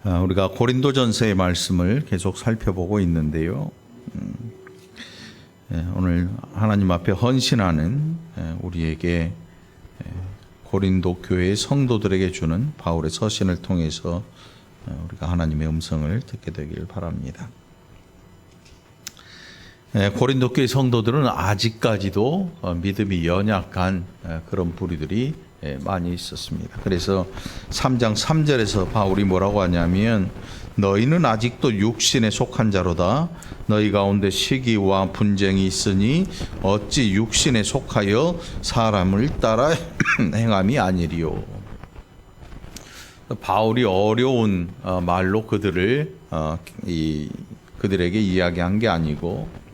우리가 고린도전서의 말씀을 계속 살펴보고 있는데요. 오늘 하나님 앞에 헌신하는 우리에게 고린도 교회의 성도들에게 주는 바울의 서신을 통해서 우리가 하나님의 음성을 듣게 되기를 바랍니다. 고린도 교회 성도들은 아직까지도 믿음이 연약한 그런 부류들이 많이 있었습니다. 그래서 3장 3절에서 바울이 뭐라고 하냐면, 너희는 아직도 육신에 속한 자로다. 너희 가운데 시기와 분쟁이 있으니 어찌 육신에 속하여 사람을 따라 행함이 아니리요. 바울이 어려운 말로 그들에게 이야기한 게 아니고,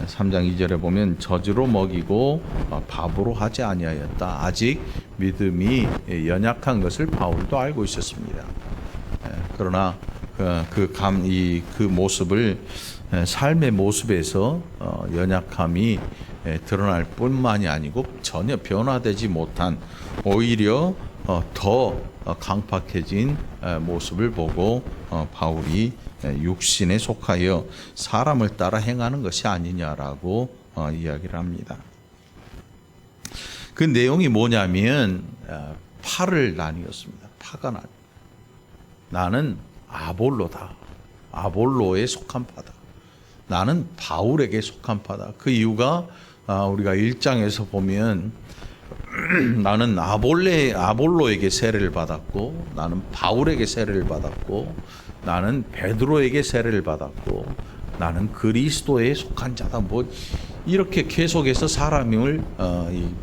3장 2절에 보면 저주로 먹이고 밥으로 하지 아니하였다. 아직 믿음이 연약한 것을 바울도 알고 있었습니다. 그러나 그 모습을 삶의 모습에서 연약함이 드러날 뿐만이 아니고 전혀 변화되지 못한, 오히려 더 강팍해진 모습을 보고 바울이 육신에 속하여 사람을 따라 행하는 것이 아니냐라고 이야기를 합니다. 그 내용이 뭐냐면 파를 나뉘었습니다. 파가 나는 아볼로다. 아볼로에 속한 파다. 나는 바울에게 속한 파다. 그 이유가 우리가 1장에서 보면 나는 아볼로에게 세례를 받았고, 나는 바울에게 세례를 받았고, 나는 베드로에게 세례를 받았고, 나는 그리스도에 속한 자다. 이렇게 계속해서 사람을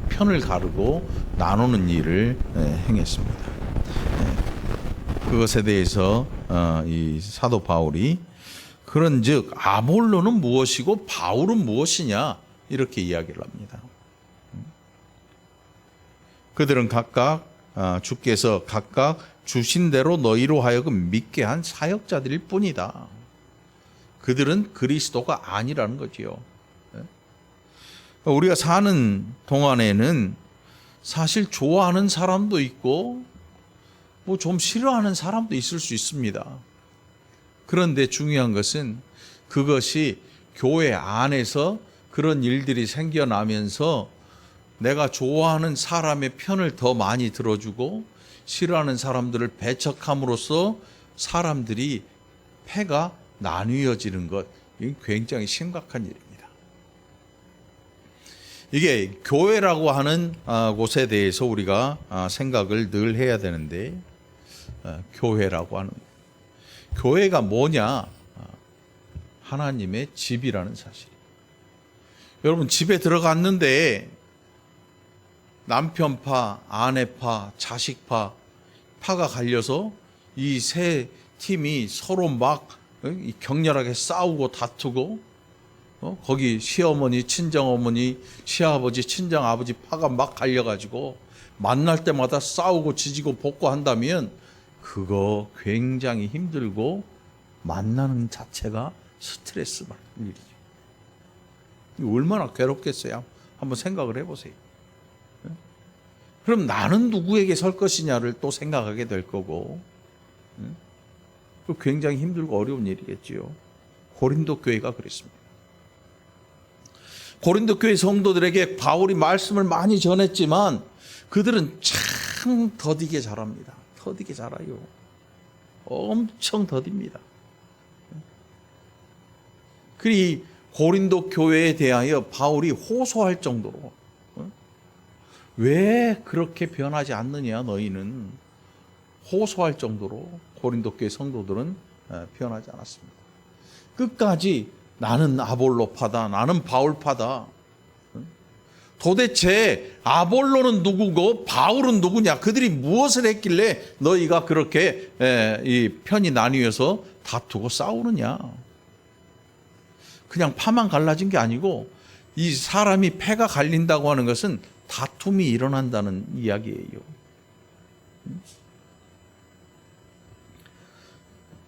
편을 가르고 나누는 일을 행했습니다. 그것에 대해서 이 사도 바울이 그런즉 아볼로는 무엇이고 바울은 무엇이냐, 이렇게 이야기를 합니다. 그들은 각각 주께서 각각 주신 대로 너희로 하여금 믿게 한 사역자들일 뿐이다. 그들은 그리스도가 아니라는 거지요. 우리가 사는 동안에는 사실 좋아하는 사람도 있고 좀 싫어하는 사람도 있을 수 있습니다. 그런데 중요한 것은 그것이 교회 안에서 그런 일들이 생겨나면서 내가 좋아하는 사람의 편을 더 많이 들어주고 싫어하는 사람들을 배척함으로써 사람들이 패가 나뉘어지는 것, 이게 굉장히 심각한 일입니다. 이게 교회라고 하는 곳에 대해서 우리가 생각을 늘 해야 되는데, 교회라고 하는 교회가 뭐냐? 하나님의 집이라는 사실. 여러분, 집에 들어갔는데 남편파, 아내파, 자식파, 파가 갈려서 이 세 팀이 서로 막 격렬하게 싸우고 다투고, 거기 시어머니, 친정어머니, 시아버지, 친정아버지 파가 막 갈려가지고 만날 때마다 싸우고 지지고 볶고 한다면 그거 굉장히 힘들고 만나는 자체가 스트레스 받는 일이죠. 얼마나 괴롭겠어요? 한번 생각을 해보세요. 그럼 나는 누구에게 설 것이냐를 또 생각하게 될 거고, 굉장히 힘들고 어려운 일이겠지요. 고린도 교회가 그랬습니다. 고린도 교회 성도들에게 바울이 말씀을 많이 전했지만 그들은 참 더디게 잘합니다. 더디게 잘해요. 엄청 더딥니다. 그리고 고린도 교회에 대하여 바울이 호소할 정도로, 왜 그렇게 변하지 않느냐 너희는, 호소할 정도로 고린도 교회 성도들은 변하지 않았습니다. 끝까지 나는 아볼로파다, 나는 바울파다. 도대체 아볼로는 누구고 바울은 누구냐, 그들이 무엇을 했길래 너희가 그렇게 이 편이 나뉘어서 다투고 싸우느냐. 그냥 파만 갈라진 게 아니고 이 사람이 패가 갈린다고 하는 것은 다툼이 일어난다는 이야기예요.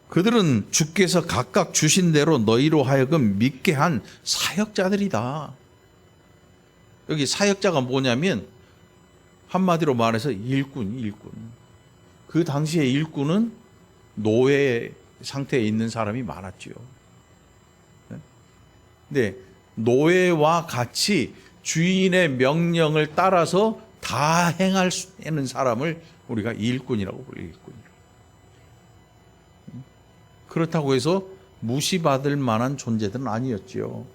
그들은 주께서 각각 주신 대로 너희로 하여금 믿게 한 사역자들이다. 여기 사역자가 뭐냐면 한마디로 말해서 일꾼. 그 당시의 일꾼은 노예 상태에 있는 사람이 많았지요. 근데 노예와 같이 주인의 명령을 따라서 다 행할 수 있는 사람을 우리가 일꾼이라고 불리겠군요. 그렇다고 해서 무시받을 만한 존재들은 아니었지요.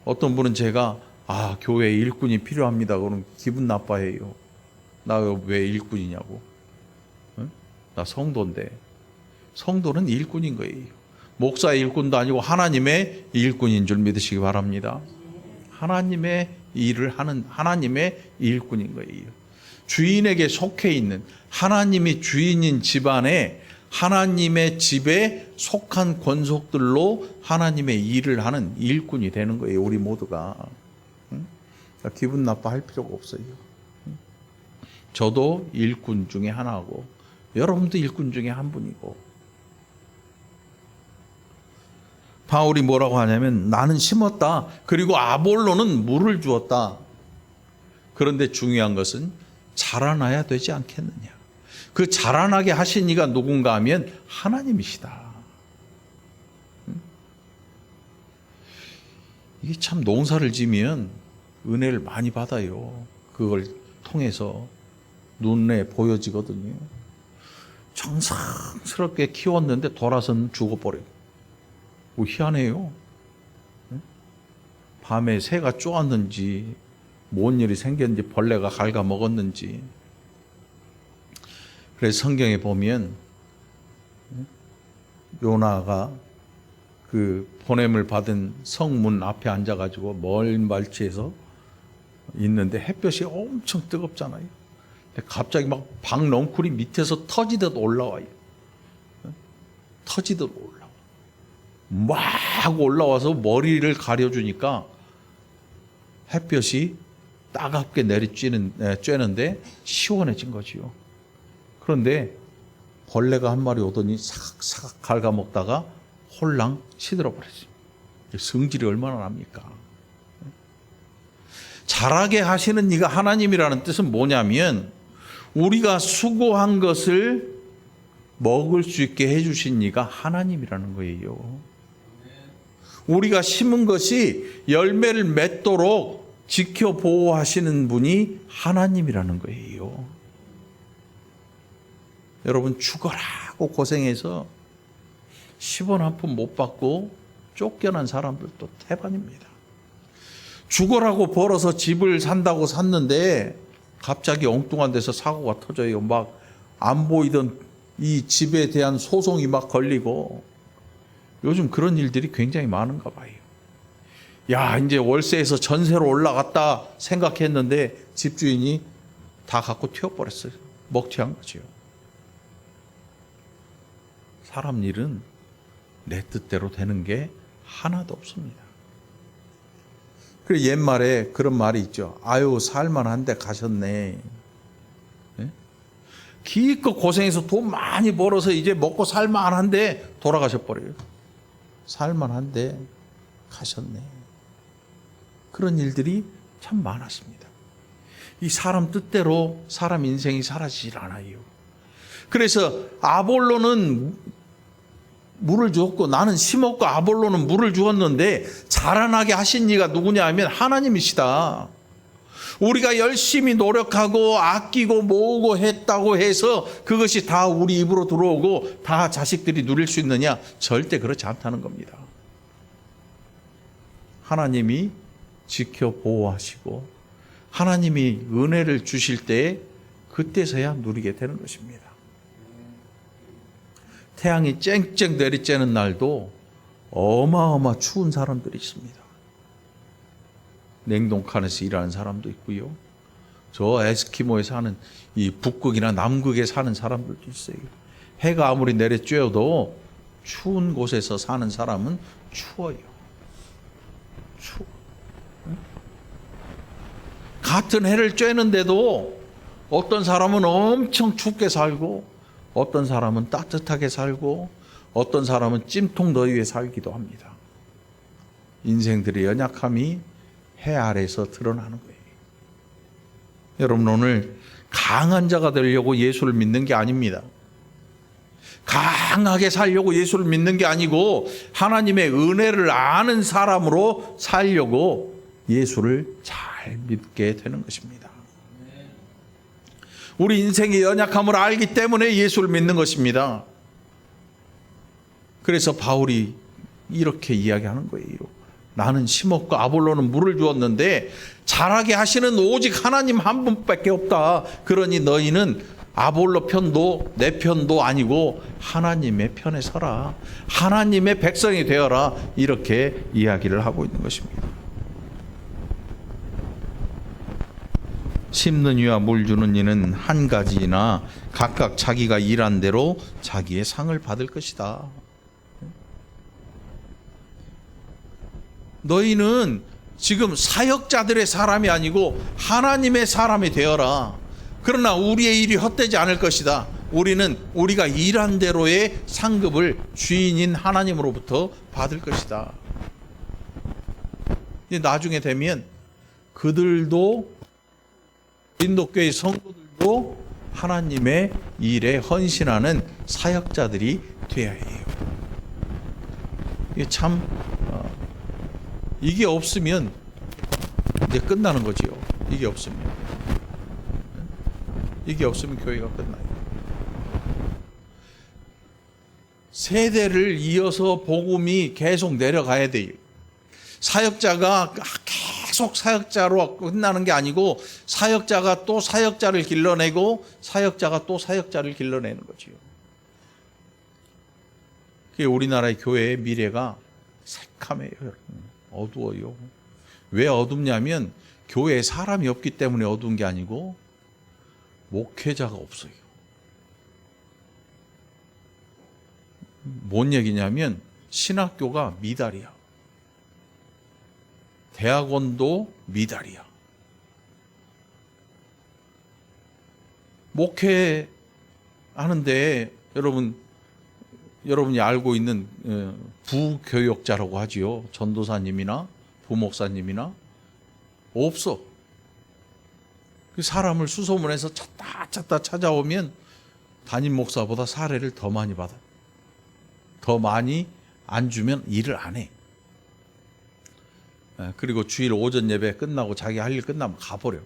어떤 분은 제가 교회에 일꾼이 필요합니다. 그러면 기분 나빠해요. 나 왜 일꾼이냐고. 나 성도인데. 성도는 일꾼인 거예요. 목사의 일꾼도 아니고 하나님의 일꾼인 줄 믿으시기 바랍니다. 하나님의 일을 하는 하나님의 일꾼인 거예요. 주인에게 속해 있는, 하나님이 주인인 집안에 하나님의 집에 속한 권속들로 하나님의 일을 하는 일꾼이 되는 거예요. 우리 모두가. 기분 나빠할 필요가 없어요. 저도 일꾼 중에 하나고 여러분도 일꾼 중에 한 분이고. 바울이 뭐라고 하냐면 나는 심었다. 그리고 아볼로는 물을 주었다. 그런데 중요한 것은 자라나야 되지 않겠느냐. 그 자라나게 하신 이가 누군가 하면 하나님이시다. 이게 참 농사를 지면 은혜를 많이 받아요. 그걸 통해서 눈에 보여지거든요. 정성스럽게 키웠는데 돌아서는 죽어버려요. 희한해요. 밤에 새가 쪼았는지 뭔 일이 생겼는지 벌레가 갉아먹었는지. 그래서 성경에 보면 요나가 그 보냄을 받은 성문 앞에 앉아가지고 먼 발치에서 있는데 햇볕이 엄청 뜨겁잖아요. 근데 갑자기 막 방넝쿨이 밑에서 터지듯 올라와요. 터지듯 올라와. 막 올라와서 머리를 가려주니까 햇볕이 따갑게 쬐는데 시원해진 거지요. 그런데 벌레가 한 마리 오더니 사각사각 갉아먹다가 홀랑 시들어버렸어요. 성질이 얼마나 납니까? 자라게 하시는 이가 하나님이라는 뜻은 뭐냐면 우리가 수고한 것을 먹을 수 있게 해주신 이가 하나님이라는 거예요. 우리가 심은 것이 열매를 맺도록 지켜 보호하시는 분이 하나님이라는 거예요. 여러분 죽어라고 고생해서 10원 한 푼 못 받고 쫓겨난 사람들도 태반입니다. 죽어라고 벌어서 집을 산다고 샀는데 갑자기 엉뚱한 데서 사고가 터져요. 막 안 보이던 이 집에 대한 소송이 막 걸리고 요즘 그런 일들이 굉장히 많은가 봐요. 야, 이제 월세에서 전세로 올라갔다 생각했는데 집주인이 다 갖고 튀어버렸어요. 먹튀한 거죠. 사람 일은 내 뜻대로 되는 게 하나도 없습니다. 그래서 옛말에 그런 말이 있죠. 아유, 살만한데 가셨네. 네? 기껏 고생해서 돈 많이 벌어서 이제 먹고 살만한데 돌아가셔버려요. 살만한데 가셨네. 그런 일들이 참 많았습니다. 이 사람 뜻대로 사람 인생이 사라지질 않아요. 그래서 아볼로는 물을 주었고 나는 심었고 아볼로는 물을 주었는데 자라나게 하신 이가 누구냐 하면 하나님이시다. 우리가 열심히 노력하고 아끼고 모으고 했다고 해서 그것이 다 우리 입으로 들어오고 다 자식들이 누릴 수 있느냐? 절대 그렇지 않다는 겁니다. 하나님이 지켜 보호하시고 하나님이 은혜를 주실 때 그때서야 누리게 되는 것입니다. 태양이 쨍쨍 내리쬐는 날도 어마어마 추운 사람들이 있습니다. 냉동칸에서 일하는 사람도 있고요. 저 에스키모에 사는 이 북극이나 남극에 사는 사람들도 있어요. 해가 아무리 내리쬐어도 추운 곳에서 사는 사람은 추워요. 추워. 같은 해를 쬐는데도 어떤 사람은 엄청 춥게 살고 어떤 사람은 따뜻하게 살고 어떤 사람은 찜통 더위에 살기도 합니다. 인생들의 연약함이 해 아래에서 드러나는 거예요. 여러분 오늘 강한 자가 되려고 예수를 믿는 게 아닙니다. 강하게 살려고 예수를 믿는 게 아니고 하나님의 은혜를 아는 사람으로 살려고 예수를 잘 믿게 되는 것입니다. 우리 인생의 연약함을 알기 때문에 예수를 믿는 것입니다. 그래서 바울이 이렇게 이야기하는 거예요. 나는 심었고 아볼로는 물을 주었는데 자라게 하시는 오직 하나님 한 분밖에 없다. 그러니 너희는 아볼로 편도 내 편도 아니고 하나님의 편에 서라. 하나님의 백성이 되어라. 이렇게 이야기를 하고 있는 것입니다. 심는 이와 물 주는 이는 한 가지이나 각각 자기가 일한 대로 자기의 상을 받을 것이다. 너희는 지금 사역자들의 사람이 아니고 하나님의 사람이 되어라. 그러나 우리의 일이 헛되지 않을 것이다. 우리는 우리가 일한 대로의 상급을 주인인 하나님으로부터 받을 것이다. 나중에 되면 그들도 인도교회 성도들도 하나님의 일에 헌신하는 사역자들이 되어야 해요. 이게 참 이게 없으면 이제 끝나는 거지요. 이게 없으면 교회가 끝나요. 세대를 이어서 복음이 계속 내려가야 돼요. 사역자가 계속 사역자로 끝나는 게 아니고 사역자가 또 사역자를 길러내고 사역자가 또 사역자를 길러내는 거지요. 그게 우리나라의 교회의 미래가 새카매요. 어두워요. 왜 어둡냐면 교회에 사람이 없기 때문에 어두운 게 아니고 목회자가 없어요. 뭔 얘기냐면 신학교가 미달이야. 대학원도 미달이야. 목회하는데 여러분이 알고 있는 부교역자라고 하지요. 전도사님이나 부목사님이나 없어. 사람을 수소문해서 찾다 찾아오면 담임 목사보다 사례를 더 많이 받아. 더 많이 안 주면 일을 안 해. 그리고 주일 오전 예배 끝나고 자기 할 일 끝나면 가버려.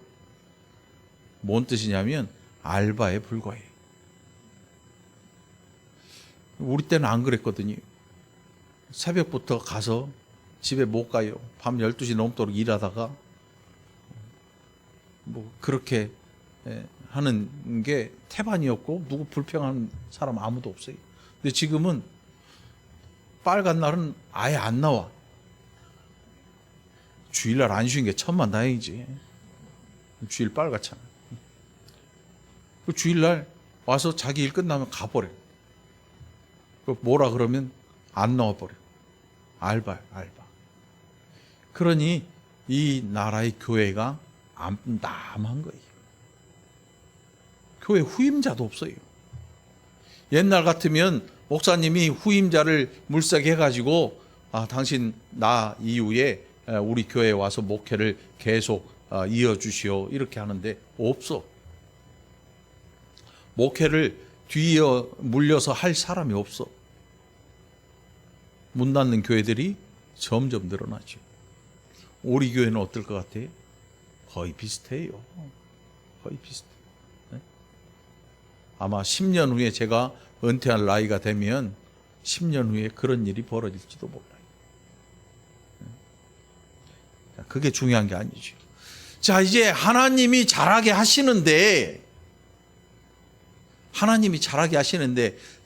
뭔 뜻이냐면 알바에 불과해. 우리 때는 안 그랬거든요. 새벽부터 가서 집에 못 가요. 밤 12시 넘도록 일하다가 뭐 그렇게 하는 게 태반이었고 누구 불평하는 사람 아무도 없어요. 근데 지금은 빨간 날은 아예 안 나와. 주일날 안 쉬는 게 천만다행이지. 주일 빨갛잖아. 주일날 와서 자기 일 끝나면 가버려. 뭐라 그러면 안 나와버려. 알바. 그러니 이 나라의 교회가 암담한 거예요. 교회 후임자도 없어요. 옛날 같으면 목사님이 후임자를 물색해가지고 당신 나 이후에 우리 교회에 와서 목회를 계속 이어주시오 이렇게 하는데 없어. 목회를 뒤이어 물려서 할 사람이 없어. 문 닫는 교회들이 점점 늘어나죠. 우리 교회는 어떨 것 같아요? 거의 비슷해요. 거의 비슷해. 네? 아마 10년 후에 제가 은퇴할 나이가 되면 10년 후에 그런 일이 벌어질지도 몰라요. 그게 중요한 게 아니죠. 자, 이제 하나님이 잘하게 하시는데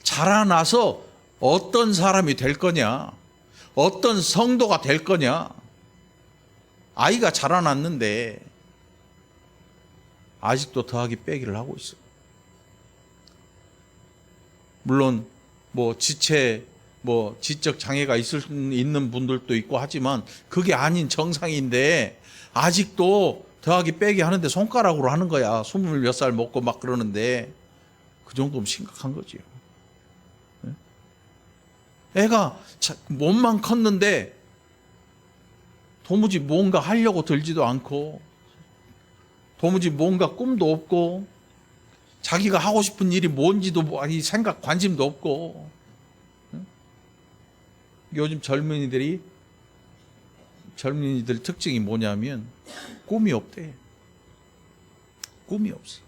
자라나서 어떤 사람이 될 거냐? 어떤 성도가 될 거냐? 아이가 자라났는데 아직도 더하기 빼기를 하고 있어. 물론 지적 장애가 있는 분들도 있고 하지만 그게 아닌 정상인데 아직도 더하기 빼기 하는데 손가락으로 하는 거야. 20몇 살 먹고 막 그러는데 그 정도면 심각한 거지요. 애가 몸만 컸는데 도무지 뭔가 하려고 들지도 않고 도무지 뭔가 꿈도 없고 자기가 하고 싶은 일이 뭔지도 생각 관심도 없고. 요즘 젊은이들 특징이 뭐냐면 꿈이 없대. 꿈이 없어.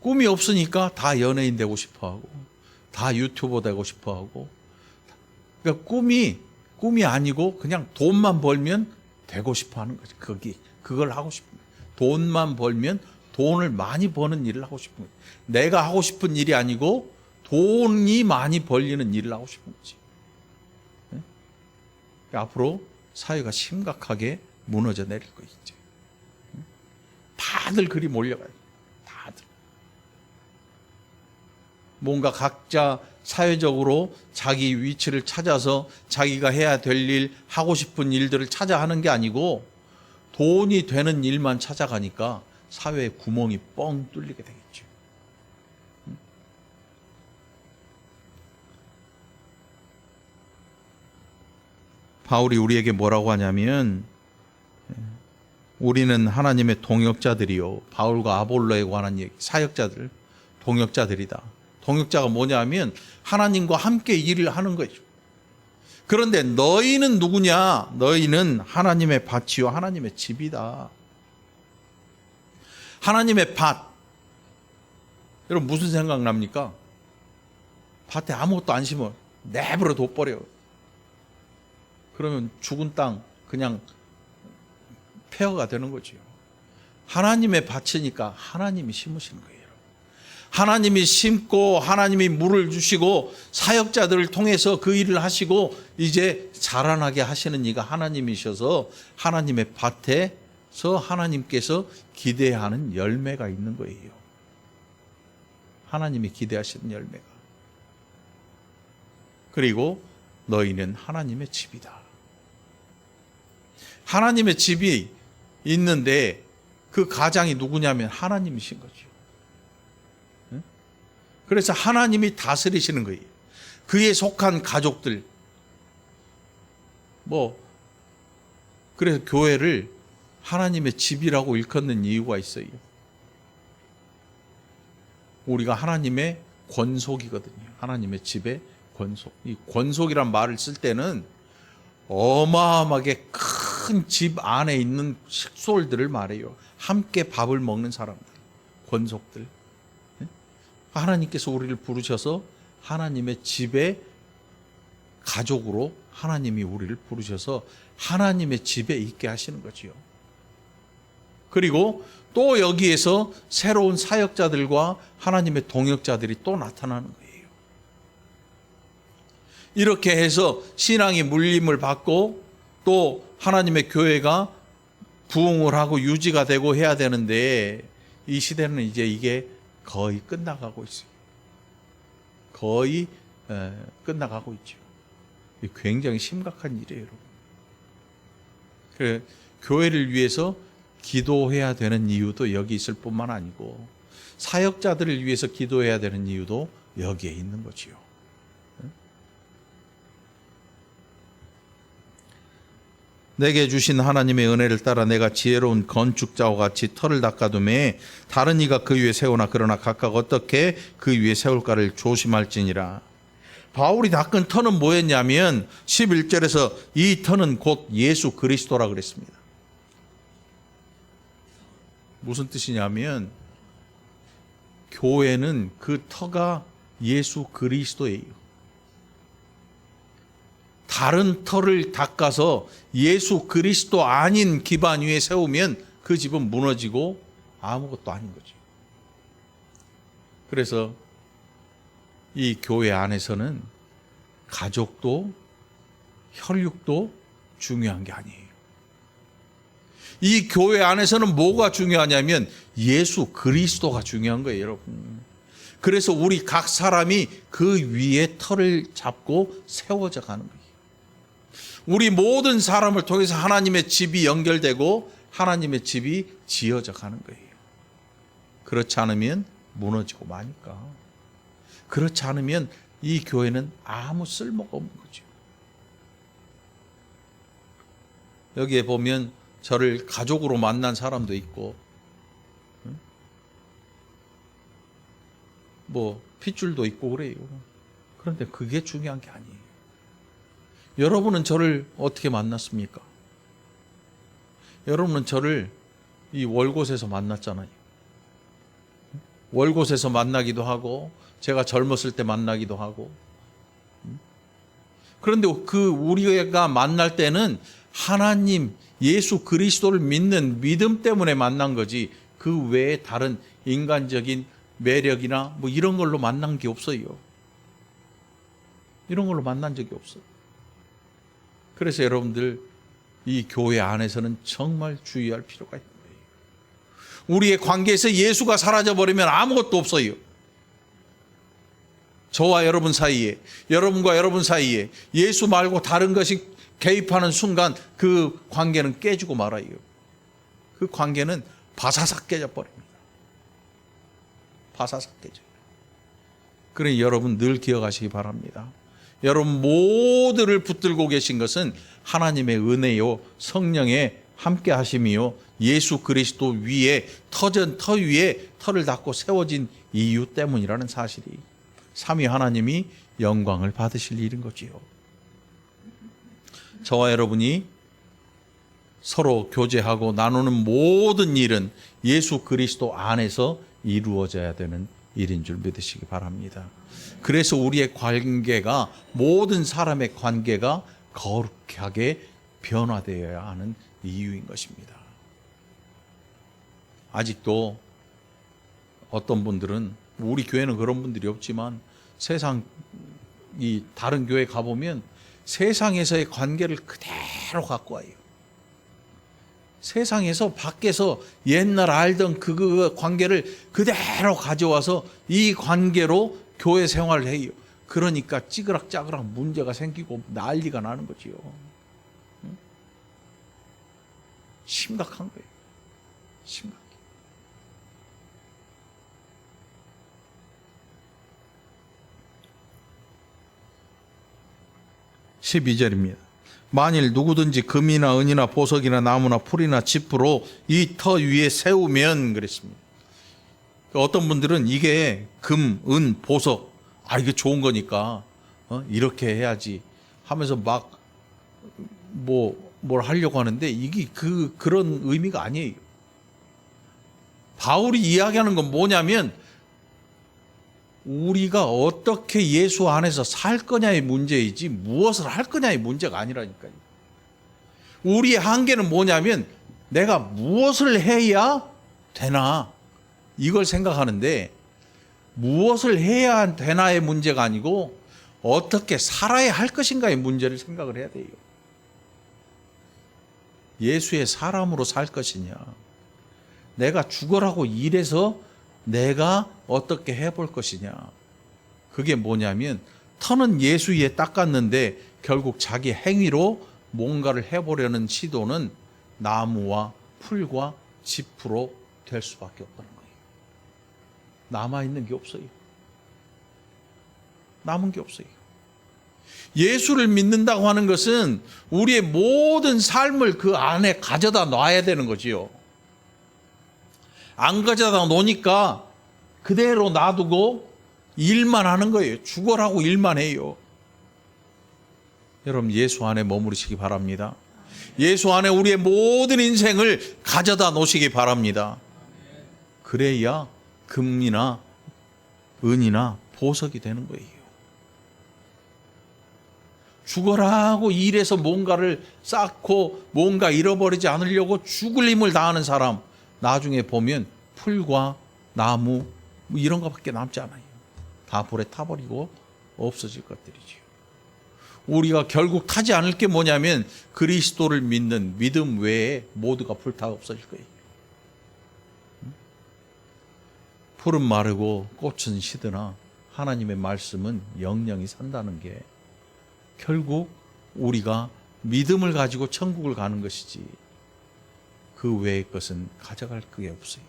꿈이 없으니까 다 연예인 되고 싶어하고 다 유튜버 되고 싶어하고. 그러니까 꿈이 아니고 그냥 돈만 벌면 되고 싶어하는 거지. 그걸 하고 싶은 거야. 돈만 벌면 돈을 많이 버는 일을 하고 싶은 거야. 내가 하고 싶은 일이 아니고 돈이 많이 벌리는 일을 하고 싶은 거지. 앞으로 사회가 심각하게 무너져 내릴 거 있죠. 다들 그리 몰려가요. 다들. 뭔가 각자 사회적으로 자기 위치를 찾아서 자기가 해야 될 일, 하고 싶은 일들을 찾아 하는 게 아니고 돈이 되는 일만 찾아가니까 사회에 구멍이 뻥 뚫리게 되겠죠. 바울이 우리에게 뭐라고 하냐면 우리는 하나님의 동역자들이요. 바울과 아볼로에 관한 얘기, 사역자들, 동역자들이다. 동역자가 뭐냐면 하나님과 함께 일을 하는 거죠. 그런데 너희는 누구냐? 너희는 하나님의 밭이요 하나님의 집이다. 하나님의 밭. 여러분 무슨 생각 납니까? 밭에 아무것도 안 심어. 내버려 둬버려. 그러면 죽은 땅 그냥 폐허가 되는 거죠. 하나님의 밭이니까 하나님이 심으시는 거예요. 하나님이 심고 하나님이 물을 주시고 사역자들을 통해서 그 일을 하시고 이제 자라나게 하시는 이가 하나님이셔서 하나님의 밭에서 하나님께서 기대하는 열매가 있는 거예요. 하나님이 기대하시는 열매가. 그리고 너희는 하나님의 집이다. 하나님의 집이 있는데 그 가장이 누구냐면 하나님이신 거죠. 그래서 하나님이 다스리시는 거예요. 그에 속한 가족들. 그래서 교회를 하나님의 집이라고 일컫는 이유가 있어요. 우리가 하나님의 권속이거든요. 하나님의 집의 권속. 이 권속이란 말을 쓸 때는 어마어마하게 큰 집 안에 있는 식솔들을 말해요. 함께 밥을 먹는 사람들, 권속들. 하나님께서 우리를 부르셔서 하나님의 집의 가족으로 하나님이 우리를 부르셔서 하나님의 집에 있게 하시는 거지요. 그리고 또 여기에서 새로운 사역자들과 하나님의 동역자들이 또 나타나는 거예요. 이렇게 해서 신앙이 물림을 받고 또 하나님의 교회가 부흥을 하고 유지가 되고 해야 되는데 이 시대는 이제 이게 거의 끝나가고 있어요. 거의 끝나가고 있죠. 굉장히 심각한 일이에요, 여러분. 교회를 위해서 기도해야 되는 이유도 여기 있을 뿐만 아니고 사역자들을 위해서 기도해야 되는 이유도 여기에 있는 거지요. 내게 주신 하나님의 은혜를 따라 내가 지혜로운 건축자와 같이 터를 닦아두매 다른 이가 그 위에 세우나 그러나 각각 어떻게 그 위에 세울까를 조심할지니라. 바울이 닦은 터는 뭐였냐면 11절에서 이 터는 곧 예수 그리스도라 그랬습니다. 무슨 뜻이냐면 교회는 그 터가 예수 그리스도예요. 다른 터를 닦아서 예수 그리스도 아닌 기반 위에 세우면 그 집은 무너지고 아무것도 아닌 거죠. 그래서 이 교회 안에서는 가족도 혈육도 중요한 게 아니에요. 이 교회 안에서는 뭐가 중요하냐면 예수 그리스도가 중요한 거예요, 여러분. 그래서 우리 각 사람이 그 위에 터를 잡고 세워져 가는 거예요. 우리 모든 사람을 통해서 하나님의 집이 연결되고 하나님의 집이 지어져 가는 거예요. 그렇지 않으면 무너지고 마니까. 그렇지 않으면 이 교회는 아무 쓸모가 없는 거죠. 여기에 보면 저를 가족으로 만난 사람도 있고 뭐 핏줄도 있고 그래요. 그런데 그게 중요한 게 아니에요. 여러분은 저를 어떻게 만났습니까? 여러분은 저를 이 월곶에서 만났잖아요. 월곶에서 만나기도 하고 제가 젊었을 때 만나기도 하고. 그런데 그 우리가 만날 때는 하나님 예수 그리스도를 믿는 믿음 때문에 만난 거지 그 외에 다른 인간적인 매력이나 뭐 이런 걸로 만난 게 없어요. 이런 걸로 만난 적이 없어요. 그래서 여러분들 이 교회 안에서는 정말 주의할 필요가 있는 거예요. 우리의 관계에서 예수가 사라져버리면 아무것도 없어요. 저와 여러분 사이에, 여러분과 여러분 사이에 예수 말고 다른 것이 개입하는 순간 그 관계는 깨지고 말아요. 그 관계는 바사삭 깨져버립니다. 바사삭 깨져요. 그러니 여러분 늘 기억하시기 바랍니다. 여러분 모두를 붙들고 계신 것은 하나님의 은혜요, 성령의 함께 하심이요, 예수 그리스도 위에 터 위에 터를 닫고 세워진 이유 때문이라는 사실이 삼위 하나님이 영광을 받으실 일인 거지요. 저와 여러분이 서로 교제하고 나누는 모든 일은 예수 그리스도 안에서 이루어져야 되는 일인 줄 믿으시기 바랍니다. 그래서 우리의 관계가 모든 사람의 관계가 거룩하게 변화되어야 하는 이유인 것입니다. 아직도 어떤 분들은 우리 교회는 그런 분들이 없지만 세상 이 다른 교회 가보면 세상에서의 관계를 그대로 갖고 와요. 세상에서 밖에서 옛날 알던 그 관계를 그대로 가져와서 이 관계로 교회 생활을 해요. 그러니까 찌그락짜그락 문제가 생기고 난리가 나는 거지요. 심각한 거예요. 심각해. 12절입니다. 만일 누구든지 금이나 은이나 보석이나 나무나 풀이나 짚으로 이 터 위에 세우면 그랬습니다. 어떤 분들은 이게 금, 은, 보석, 이게 좋은 거니까 이렇게 해야지 하면서 막 뭘 하려고 하는데 이게 그런 의미가 아니에요. 바울이 이야기하는 건 뭐냐면 우리가 어떻게 예수 안에서 살 거냐의 문제이지 무엇을 할 거냐의 문제가 아니라니까요. 우리의 한계는 뭐냐면 내가 무엇을 해야 되나 이걸 생각하는데 무엇을 해야 되나의 문제가 아니고 어떻게 살아야 할 것인가의 문제를 생각을 해야 돼요. 예수의 사람으로 살 것이냐, 내가 죽으라고 일해서 내가 어떻게 해볼 것이냐. 그게 뭐냐면 터는 예수 위에 닦았는데 결국 자기 행위로 뭔가를 해보려는 시도는 나무와 풀과 짚으로 될 수밖에 없다는 거예요. 남아있는 게 없어요. 남은 게 없어요. 예수를 믿는다고 하는 것은 우리의 모든 삶을 그 안에 가져다 놔야 되는 거지요. 안 가져다 놓으니까 그대로 놔두고 일만 하는 거예요. 죽어라고 일만 해요. 여러분 예수 안에 머무르시기 바랍니다. 예수 안에 우리의 모든 인생을 가져다 놓으시기 바랍니다. 그래야 금이나 은이나 보석이 되는 거예요. 죽어라고 일해서 뭔가를 쌓고 뭔가 잃어버리지 않으려고 죽을 힘을 다하는 사람 나중에 보면 풀과 나무 뭐 이런 것밖에 남지 않아요. 다 불에 타버리고 없어질 것들이죠. 우리가 결국 타지 않을 게 뭐냐면 그리스도를 믿는 믿음 외에 모두가 불타 없어질 거예요. 풀은 마르고 꽃은 시드나 하나님의 말씀은 영영이 산다는 게 결국 우리가 믿음을 가지고 천국을 가는 것이지 그 외의 것은 가져갈 게 없어요.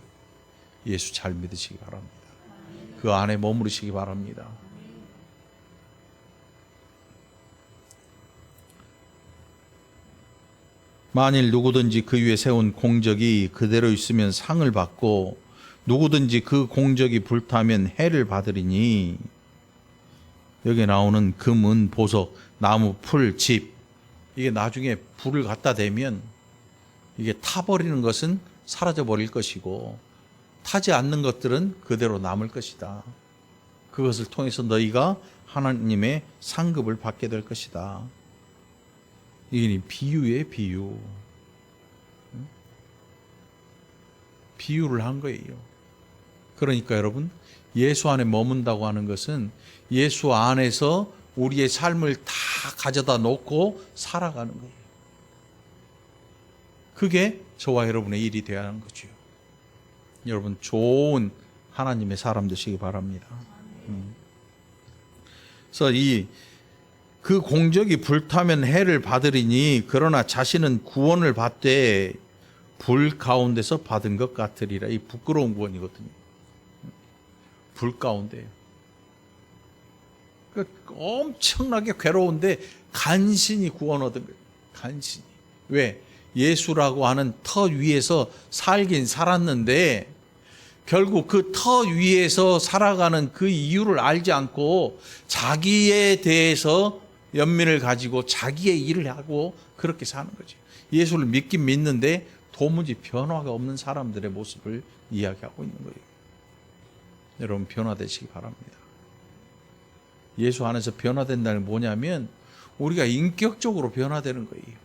예수 잘 믿으시기 바랍니다. 그 안에 머무르시기 바랍니다. 만일 누구든지 그 위에 세운 공적이 그대로 있으면 상을 받고 누구든지 그 공적이 불타면 해를 받으리니, 여기 나오는 금, 은, 보석, 나무, 풀, 집, 이게 나중에 불을 갖다 대면 이게 타버리는 것은 사라져 버릴 것이고 타지 않는 것들은 그대로 남을 것이다. 그것을 통해서 너희가 하나님의 상급을 받게 될 것이다. 이게 비유예요, 비유. 비유를 한 거예요. 그러니까 여러분, 예수 안에 머문다고 하는 것은 예수 안에서 우리의 삶을 다 가져다 놓고 살아가는 거예요. 그게 저와 여러분의 일이 되어야 하는 거죠. 여러분, 좋은 하나님의 사람 되시기 바랍니다. 그래서 그 공적이 불타면 해를 받으리니 그러나 자신은 구원을 받되 불 가운데서 받은 것 같으리라. 이 부끄러운 구원이거든요. 불 가운데요. 엄청나게 괴로운데 간신히 구원 얻은 거예요. 간신히. 왜? 예수라고 하는 터 위에서 살긴 살았는데 결국 그 터 위에서 살아가는 그 이유를 알지 않고 자기에 대해서 연민을 가지고 자기의 일을 하고 그렇게 사는 거죠. 예수를 믿긴 믿는데 도무지 변화가 없는 사람들의 모습을 이야기하고 있는 거예요. 여러분, 변화되시기 바랍니다. 예수 안에서 변화된다는 게 뭐냐면 우리가 인격적으로 변화되는 거예요.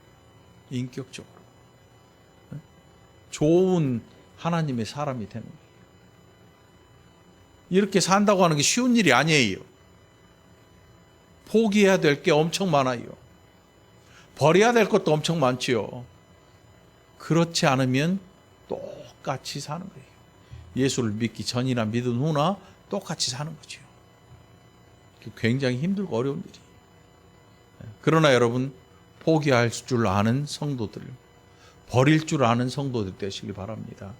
인격적으로. 좋은 하나님의 사람이 되는 거예요. 이렇게 산다고 하는 게 쉬운 일이 아니에요. 포기해야 될 게 엄청 많아요. 버려야 될 것도 엄청 많지요. 그렇지 않으면 똑같이 사는 거예요. 예수를 믿기 전이나 믿은 후나 똑같이 사는 거죠. 굉장히 힘들고 어려운 일이에요. 그러나 여러분, 포기할 줄 아는 성도들, 버릴 줄 아는 성도들 되시길 바랍니다.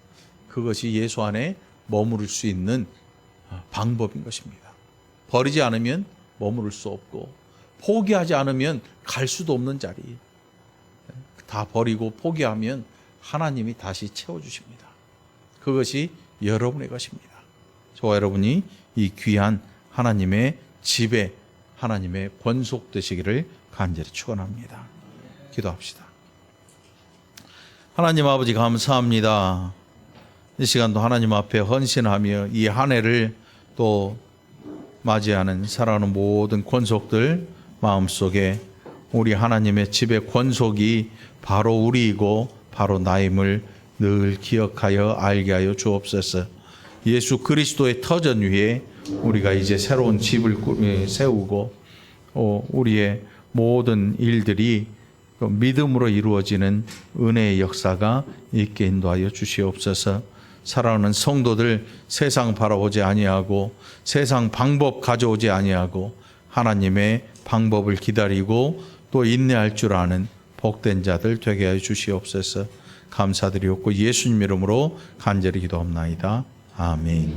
그것이 예수 안에 머무를 수 있는 방법인 것입니다. 버리지 않으면 머무를 수 없고 포기하지 않으면 갈 수도 없는 자리. 다 버리고 포기하면 하나님이 다시 채워주십니다. 그것이 여러분의 것입니다. 저와 여러분이 이 귀한 하나님의 집에 하나님의 권속 되시기를 간절히 축원합니다. 기도합시다. 하나님 아버지, 감사합니다. 이 시간도 하나님 앞에 헌신하며 이 한 해를 또 맞이하는 사랑하는 모든 권속들 마음속에 우리 하나님의 집의 권속이 바로 우리이고 바로 나임을 늘 기억하여 알게 하여 주옵소서. 예수 그리스도의 터전 위에 우리가 이제 새로운 집을 세우고 우리의 모든 일들이 믿음으로 이루어지는 은혜의 역사가 있게 인도하여 주시옵소서. 사랑하는 성도들, 세상 바라보지 아니하고 세상 방법 가져오지 아니하고 하나님의 방법을 기다리고 또 인내할 줄 아는 복된 자들 되게 하여 주시옵소서. 감사드리옵고 예수님 이름으로 간절히 기도합나이다. 아멘.